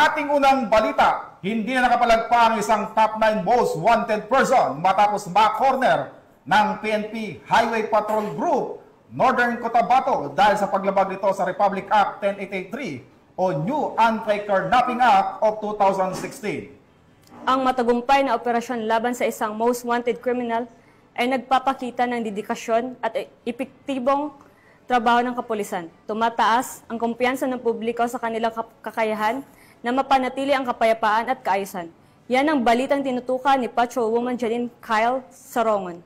ating unang balita, hindi na nakapalagpa ang isang top 9 most wanted person matapos ma-corner ng PNP Highway Patrol Group Northern Cotabato dahil sa paglabag nito sa Republic Act 10883 o New Anti-Carnapping Act of 2016. Ang matagumpay na operasyon laban sa isang most wanted criminal ay nagpapakita ng dedikasyon at epektibong trabaho ng kapulisan. Tumataas ang kumpiyansa ng publiko sa kanilang kakayahan na mapanatili ang kapayapaan at kaayusan. Yan ang balitang tinutukan ni Patrolwoman Janine Kyle Sarongon.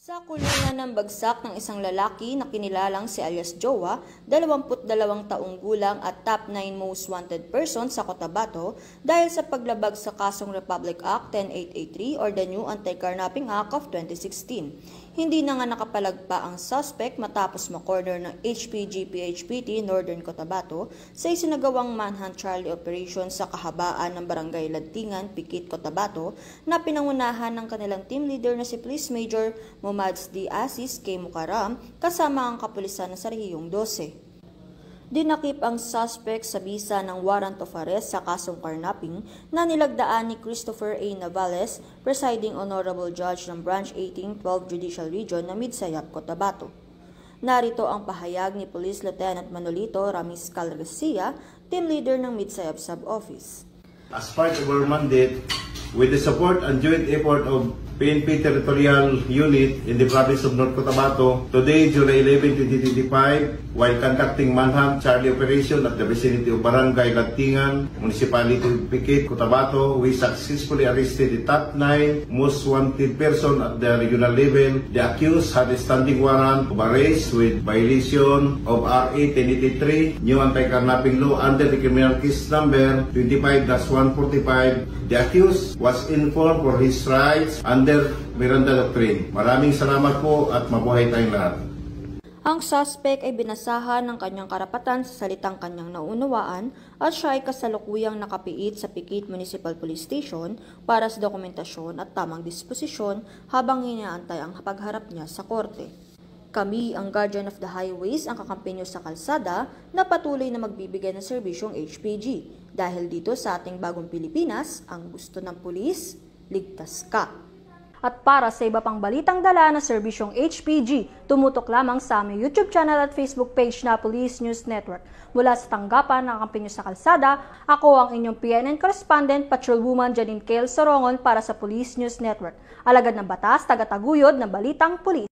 Sa kulungan ng bagsak ng isang lalaki na kinilalang si alias Jowa, 22 taong gulang at top 9 most wanted person sa Cotabato dahil sa paglabag sa kasong Republic Act 10883 or the New Anti-Carnapping Act of 2016. Hindi na nga nakapalagpa ang suspect matapos makorner ng HPG-PHPT Northern Cotabato sa isinagawang manhunt Charlie operation sa kahabaan ng Barangay Lantingan, Pikit, Cotabato na pinangunahan ng kanilang team leader na si Police Major Momads D. Aziz K. Mukaram kasama ang kapulisan ng Sarhiyong 12. Dinakip ang suspect sa bisa ng warrant of arrest sa kasong carnapping na nilagdaan ni Christopher A. Navales, Presiding Honorable Judge ng Branch 18, 12 Judicial Region na Midsayap, Cotabato. Narito ang pahayag ni Police Lieutenant Manolito Ramiscal Garcia, Team Leader ng Midsayap Sub-Office. As part of our mandate, with the support and joint effort of PNP Territorial Unit in the province of North Cotabato, today, July 11, 2025, while conducting manhunt Charlie operation at the vicinity of Barangay Lantingan, Municipality of Pikit, Cotabato, we successfully arrested the top 9 most wanted person at the regional level. The accused had a standing warrant of arrest with violation of RA 1083, New Anti-Carnapping Law under the criminal case number 25-145. The accused was informed for his rights under Miranda Doctrine. Maraming salamat po at mabuhay tayong lahat. Ang suspect ay binasahan ng kanyang karapatan sa salitang kanyang naunawaan at siya ay kasalukuyang nakapiit sa Pikit Municipal Police Station para sa dokumentasyon at tamang disposisyon habang inaantay ang pagharap niya sa korte. Kami, ang Guardian of the Highways, ang kakampenyo sa kalsada na patuloy na magbibigay ng serbisyong HPG. Dahil dito sa ating bagong Pilipinas, ang gusto ng pulis, ligtas ka. At para sa iba pang balitang dala na serbisyong HPG, tumutok lamang sa aming YouTube channel at Facebook page na Police News Network. Mula sa tanggapan ng kampenyo sa kalsada, ako ang inyong PNN correspondent, Patrolwoman Janine Kyle Sarongon para sa Police News Network. Alagad ng batas, tagataguyod ng balitang pulis.